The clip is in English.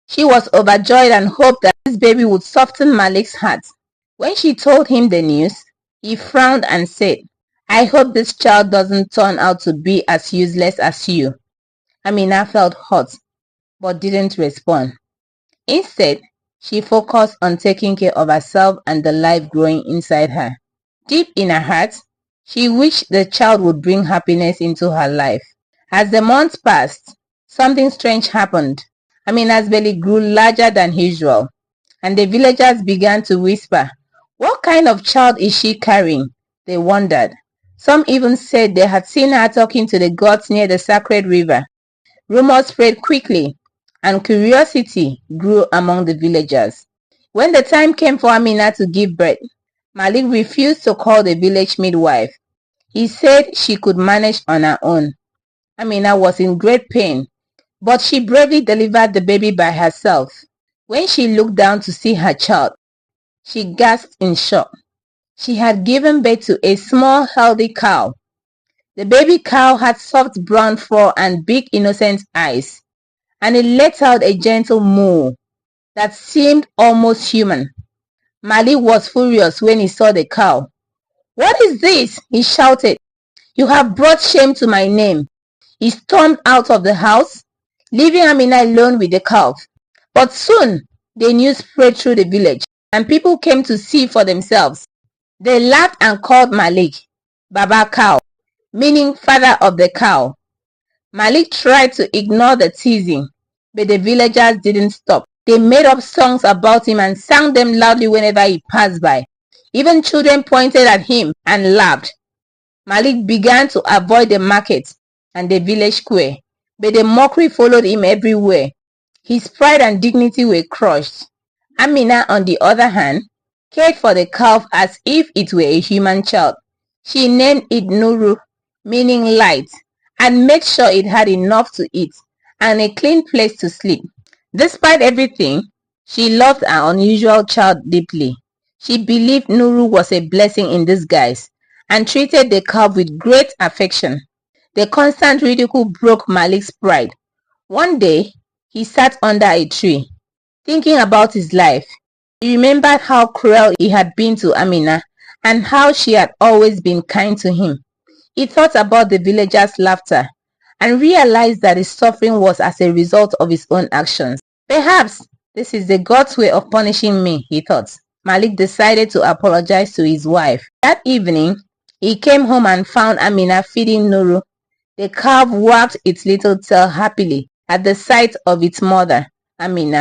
She was overjoyed and hoped that this baby would soften Malik's heart. When she told him the news, he frowned and said, "I hope this child doesn't turn out to be as useless as you." Amina felt hot, but didn't respond. Instead, she focused on taking care of herself and the life growing inside her. Deep in her heart, she wished the child would bring happiness into her life. As the months passed, something strange happened. Amina's belly grew larger than usual, and the villagers began to whisper, "What kind of child is she carrying?" They wondered. Some even said they had seen her talking to the gods near the sacred river. Rumors spread quickly, and curiosity grew among the villagers. When the time came for Amina to give birth, Malik refused to call the village midwife. He said she could manage on her own. Amina was in great pain, but she bravely delivered the baby by herself. When she looked down to see her child, she gasped in shock. She had given birth to a small, healthy cow. The baby cow had soft brown fur and big innocent eyes, and it let out a gentle moo that seemed almost human. Malik was furious when he saw the cow. "What is this?" he shouted. "You have brought shame to my name." He stormed out of the house, leaving Amina alone with the calf. But soon, the news spread through the village, and people came to see for themselves. They laughed and called Malik Baba Cow, meaning father of the cow. Malik tried to ignore the teasing, but the villagers didn't stop. They made up songs about him and sang them loudly whenever he passed by. Even children pointed at him and laughed. Malik began to avoid the market and the village square, but the mockery followed him everywhere. His pride and dignity were crushed. Amina, on the other hand, cared for the calf as if it were a human child. She named it Nuru, meaning light, and made sure it had enough to eat and a clean place to sleep. Despite everything, she loved her unusual child deeply. She believed Nuru was a blessing in disguise and treated the calf with great affection. The constant ridicule broke Malik's pride. One day, he sat under a tree, thinking about his life. He remembered how cruel he had been to Amina and how she had always been kind to him. He thought about the villagers' laughter and realized that his suffering was as a result of his own actions. "Perhaps this is the God's way of punishing me," he thought. Malik decided to apologize to his wife. That evening, he came home and found Amina feeding Nuru. The calf wagged its little tail happily at the sight of its mother, Amina.